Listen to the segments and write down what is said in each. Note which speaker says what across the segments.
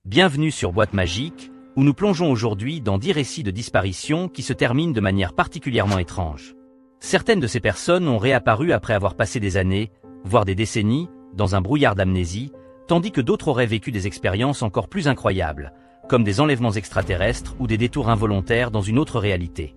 Speaker 1: Bienvenue sur Boîte Magique, où nous plongeons aujourd'hui dans 10 récits de disparition qui se terminent de manière particulièrement étrange. Certaines de ces personnes ont réapparu après avoir passé des années, voire des décennies, dans un brouillard d'amnésie, tandis que d'autres auraient vécu des expériences encore plus incroyables, comme des enlèvements extraterrestres ou des détours involontaires dans une autre réalité.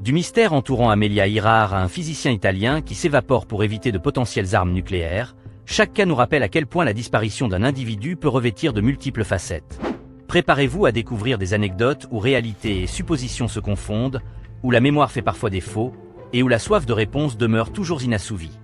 Speaker 1: Du mystère entourant Amelia Earhart à un physicien italien qui s'évapore pour éviter de potentielles armes nucléaires, chaque cas nous rappelle à quel point la disparition d'un individu peut revêtir de multiples facettes. Préparez-vous à découvrir des anecdotes où réalité et supposition se confondent, où la mémoire fait parfois défaut, et où la soif de réponse demeure toujours inassouvie.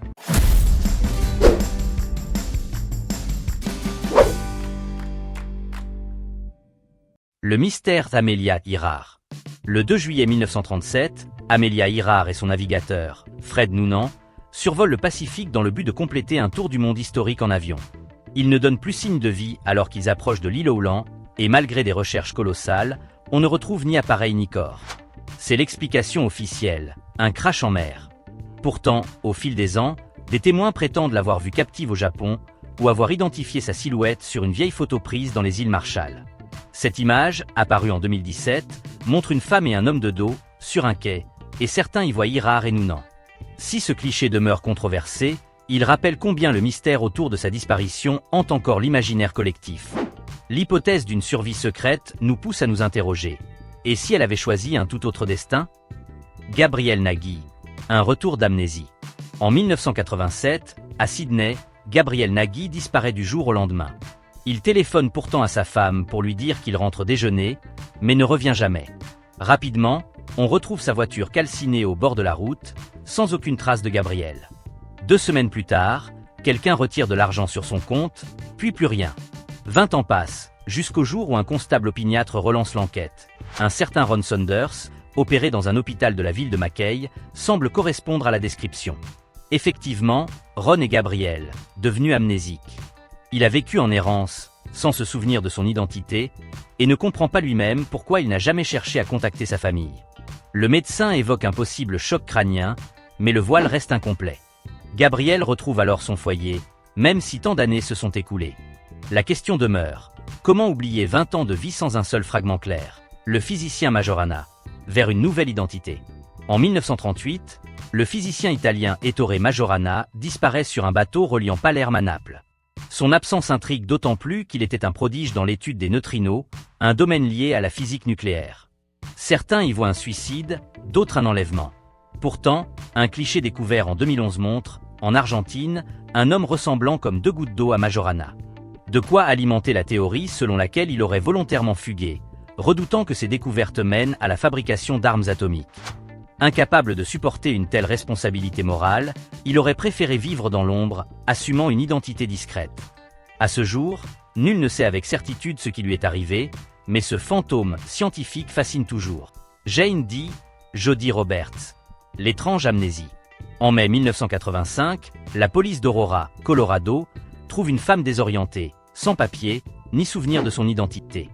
Speaker 1: Le mystère d'Amelia Earhart. Le 2 juillet 1937, Amelia Earhart et son navigateur, Fred Noonan, survolent le Pacifique dans le but de compléter un tour du monde historique en avion. Ils ne donnent plus signe de vie alors qu'ils approchent de l'île Howland, et malgré des recherches colossales, on ne retrouve ni appareil ni corps. C'est l'explication officielle, un crash en mer. Pourtant, au fil des ans, des témoins prétendent l'avoir vue captive au Japon, ou avoir identifié sa silhouette sur une vieille photo prise dans les îles Marshall. Cette image, apparue en 2017, montre une femme et un homme de dos, sur un quai, et certains y voient Earhart et Noonan. Si ce cliché demeure controversé, il rappelle combien le mystère autour de sa disparition hante encore l'imaginaire collectif. L'hypothèse d'une survie secrète nous pousse à nous interroger. Et si elle avait choisi un tout autre destin? Gabriel Nagy, un retour d'amnésie. En 1987, à Sydney, Gabriel Nagy disparaît du jour au lendemain. Il téléphone pourtant à sa femme pour lui dire qu'il rentre déjeuner, mais ne revient jamais. Rapidement, on retrouve sa voiture calcinée au bord de la route, sans aucune trace de Gabriel. 2 semaines plus tard, quelqu'un retire de l'argent sur son compte, puis plus rien. 20 ans passent, jusqu'au jour où un constable opiniâtre relance l'enquête. Un certain Ron Saunders, opéré dans un hôpital de la ville de Mackay, semble correspondre à la description. Effectivement, Ron est Gabriel, devenu amnésique. Il a vécu en errance, sans se souvenir de son identité, et ne comprend pas lui-même pourquoi il n'a jamais cherché à contacter sa famille. Le médecin évoque un possible choc crânien, mais le voile reste incomplet. Gabriel retrouve alors son foyer, même si tant d'années se sont écoulées. La question demeure, comment oublier 20 ans de vie sans un seul fragment clair? Le physicien Majorana, vers une nouvelle identité. En 1938, le physicien italien Ettore Majorana disparaît sur un bateau reliant Palerme à Naples. Son absence intrigue d'autant plus qu'il était un prodige dans l'étude des neutrinos, un domaine lié à la physique nucléaire. Certains y voient un suicide, d'autres un enlèvement. Pourtant, un cliché découvert en 2011 montre, en Argentine, un homme ressemblant comme 2 gouttes d'eau à Majorana. De quoi alimenter la théorie selon laquelle il aurait volontairement fugué, redoutant que ses découvertes mènent à la fabrication d'armes atomiques. Incapable de supporter une telle responsabilité morale, il aurait préféré vivre dans l'ombre, assumant une identité discrète. À ce jour, nul ne sait avec certitude ce qui lui est arrivé, mais ce fantôme scientifique fascine toujours. Jane Doe, Jody Roberts. L'étrange amnésie. En mai 1985, la police d'Aurora, Colorado, trouve une femme désorientée, sans papier, ni souvenir de son identité.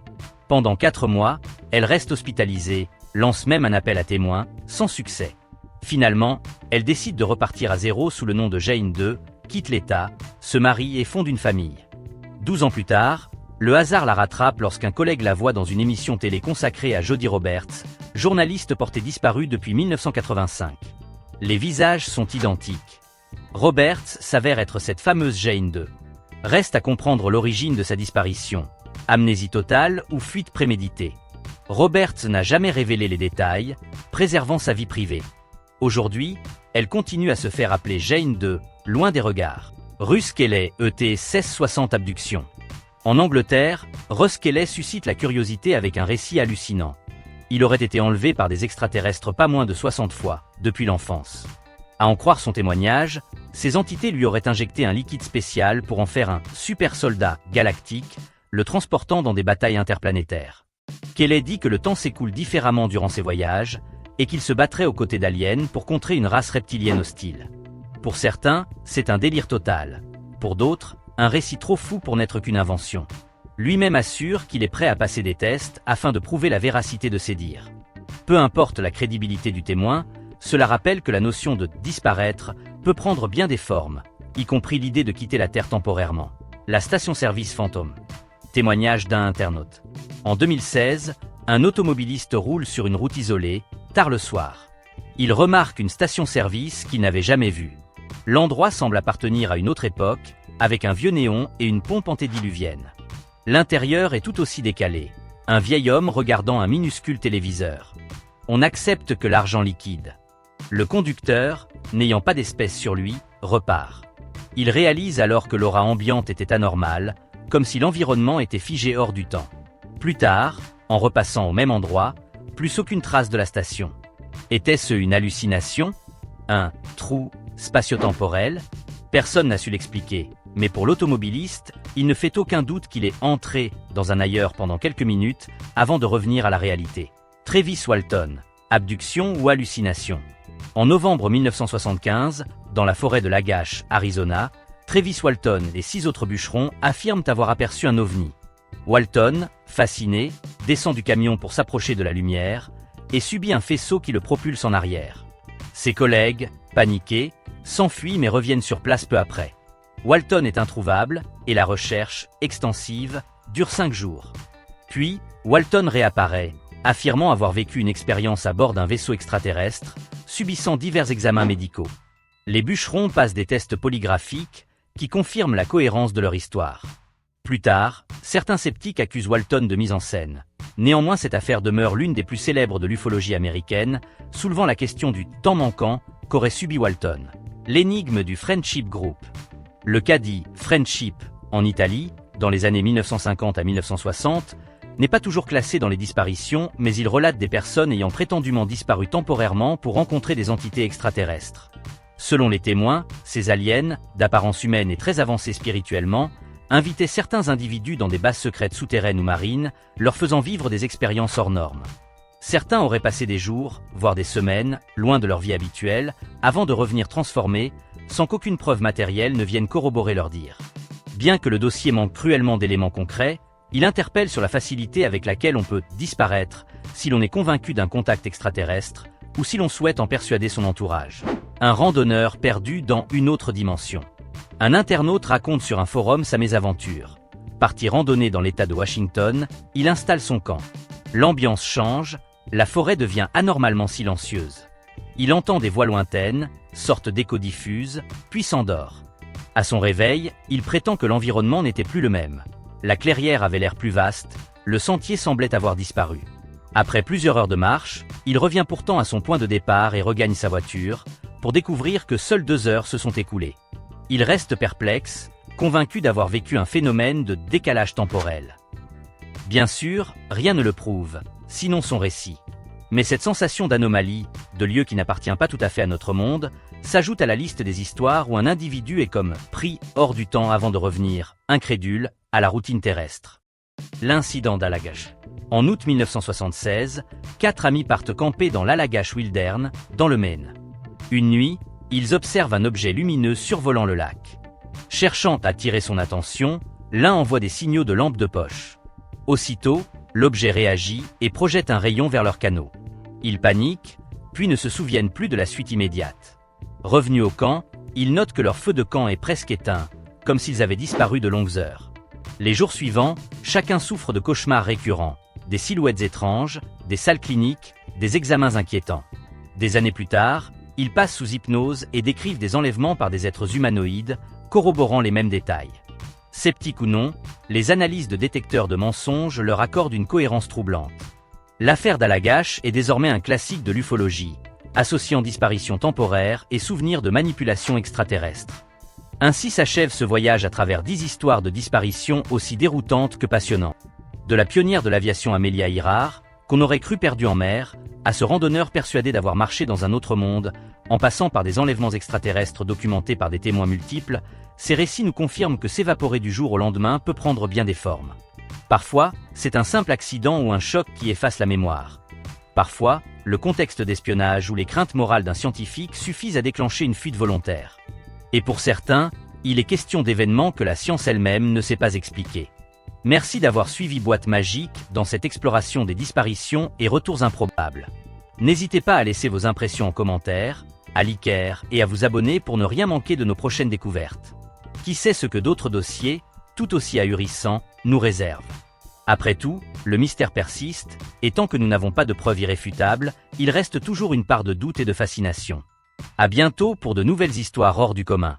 Speaker 1: Pendant 4 mois, elle reste hospitalisée, lance même un appel à témoins, sans succès. Finalement, elle décide de repartir à zéro sous le nom de Jane Doe, quitte l'État, se marie et fonde une famille. 12 ans plus tard, le hasard la rattrape lorsqu'un collègue la voit dans une émission télé consacrée à Jody Roberts, journaliste portée disparue depuis 1985. Les visages sont identiques. Roberts s'avère être cette fameuse Jane Doe. Reste à comprendre l'origine de sa disparition. Amnésie totale ou fuite préméditée. Roberts n'a jamais révélé les détails, préservant sa vie privée. Aujourd'hui, elle continue à se faire appeler Jane Doe, loin des regards. Russ Kelly, ET 1660 abduction. En Angleterre, Russ Kelly suscite la curiosité avec un récit hallucinant. Il aurait été enlevé par des extraterrestres pas moins de 60 fois, depuis l'enfance. À en croire son témoignage, ces entités lui auraient injecté un liquide spécial pour en faire un super soldat galactique, le transportant dans des batailles interplanétaires. Kelly dit que le temps s'écoule différemment durant ses voyages, et qu'il se battrait aux côtés d'aliens pour contrer une race reptilienne hostile. Pour certains, c'est un délire total. Pour d'autres, un récit trop fou pour n'être qu'une invention. Lui-même assure qu'il est prêt à passer des tests afin de prouver la véracité de ses dires. Peu importe la crédibilité du témoin, cela rappelle que la notion de « disparaître » peut prendre bien des formes, y compris l'idée de quitter la Terre temporairement. La station-service fantôme. témoignage d'un internaute. En 2016, un automobiliste roule sur une route isolée, tard le soir. Il remarque une station-service qu'il n'avait jamais vue. L'endroit semble appartenir à une autre époque, avec un vieux néon et une pompe antédiluvienne. L'intérieur est tout aussi décalé. Un vieil homme regardant un minuscule téléviseur. On accepte que l'argent liquide. Le conducteur, n'ayant pas d'espèce sur lui, repart. Il réalise alors que l'aura ambiante était anormale, comme si l'environnement était figé hors du temps. Plus tard, en repassant au même endroit, plus aucune trace de la station. Était-ce une hallucination? Un trou spatio-temporel? Personne n'a su l'expliquer, mais pour l'automobiliste, il ne fait aucun doute qu'il est entré dans un ailleurs pendant quelques minutes avant de revenir à la réalité. Travis Walton, abduction ou hallucination? En novembre 1975, dans la forêt de Lagash, Arizona, Travis Walton et 6 autres bûcherons affirment avoir aperçu un ovni. Walton, fasciné, descend du camion pour s'approcher de la lumière et subit un faisceau qui le propulse en arrière. Ses collègues, paniqués, s'enfuient mais reviennent sur place peu après. Walton est introuvable et la recherche, extensive, dure 5 jours. Puis, Walton réapparaît, affirmant avoir vécu une expérience à bord d'un vaisseau extraterrestre, subissant divers examens médicaux. Les bûcherons passent des tests polygraphiques qui confirment la cohérence de leur histoire. Plus tard, certains sceptiques accusent Walton de mise en scène. Néanmoins, cette affaire demeure l'une des plus célèbres de l'ufologie américaine, soulevant la question du temps manquant qu'aurait subi Walton. L'énigme du Friendship Group. Le caddie Friendship, en Italie, dans les années 1950 à 1960, n'est pas toujours classé dans les disparitions, mais il relate des personnes ayant prétendument disparu temporairement pour rencontrer des entités extraterrestres. Selon les témoins, ces aliens, d'apparence humaine et très avancés spirituellement, invitaient certains individus dans des bases secrètes souterraines ou marines, leur faisant vivre des expériences hors normes. Certains auraient passé des jours, voire des semaines, loin de leur vie habituelle, avant de revenir transformés, sans qu'aucune preuve matérielle ne vienne corroborer leur dire. Bien que le dossier manque cruellement d'éléments concrets, il interpelle sur la facilité avec laquelle on peut disparaître si l'on est convaincu d'un contact extraterrestre ou si l'on souhaite en persuader son entourage. Un randonneur perdu dans une autre dimension. Un internaute raconte sur un forum sa mésaventure. Parti randonner dans l'État de Washington, il installe son camp. L'ambiance change, la forêt devient anormalement silencieuse. Il entend des voix lointaines, sorte d'échos diffuses, puis s'endort. À son réveil, il prétend que l'environnement n'était plus le même. La clairière avait l'air plus vaste, le sentier semblait avoir disparu. Après plusieurs heures de marche, il revient pourtant à son point de départ et regagne sa voiture, pour découvrir que seules 2 heures se sont écoulées. Il reste perplexe, convaincu d'avoir vécu un phénomène de décalage temporel. Bien sûr, rien ne le prouve, sinon son récit. Mais cette sensation d'anomalie, de lieu qui n'appartient pas tout à fait à notre monde, s'ajoute à la liste des histoires où un individu est comme pris hors du temps avant de revenir, incrédule, à la routine terrestre. L'incident d'Allagash. En août 1976, 4 amis partent camper dans l'Allagash Wildern, dans le Maine. Une nuit, ils observent un objet lumineux survolant le lac. Cherchant à attirer son attention, l'un envoie des signaux de lampe de poche. Aussitôt, l'objet réagit et projette un rayon vers leur canot. Ils paniquent, puis ne se souviennent plus de la suite immédiate. Revenus au camp, ils notent que leur feu de camp est presque éteint, comme s'ils avaient disparu de longues heures. Les jours suivants, chacun souffre de cauchemars récurrents, des silhouettes étranges, des salles cliniques, des examens inquiétants. Des années plus tard, ils passent sous hypnose et décrivent des enlèvements par des êtres humanoïdes, corroborant les mêmes détails. Sceptiques ou non, les analyses de détecteurs de mensonges leur accordent une cohérence troublante. L'affaire d'Allagash est désormais un classique de l'ufologie, associant disparition temporaire et souvenirs de manipulation extraterrestre. Ainsi s'achève ce voyage à travers 10 histoires de disparition aussi déroutantes que passionnantes. De la pionnière de l'aviation Amelia Earhart, qu'on aurait cru perdue en mer, à ce randonneur persuadé d'avoir marché dans un autre monde, en passant par des enlèvements extraterrestres documentés par des témoins multiples, ces récits nous confirment que s'évaporer du jour au lendemain peut prendre bien des formes. Parfois, c'est un simple accident ou un choc qui efface la mémoire. Parfois, le contexte d'espionnage ou les craintes morales d'un scientifique suffisent à déclencher une fuite volontaire. Et pour certains, il est question d'événements que la science elle-même ne sait pas expliquer. Merci d'avoir suivi Boîte Magique dans cette exploration des disparitions et retours improbables. N'hésitez pas à laisser vos impressions en commentaire, à liker et à vous abonner pour ne rien manquer de nos prochaines découvertes. Qui sait ce que d'autres dossiers, tout aussi ahurissant, nous réserve. Après tout, le mystère persiste, et tant que nous n'avons pas de preuves irréfutables, il reste toujours une part de doute et de fascination. À bientôt pour de nouvelles histoires hors du commun.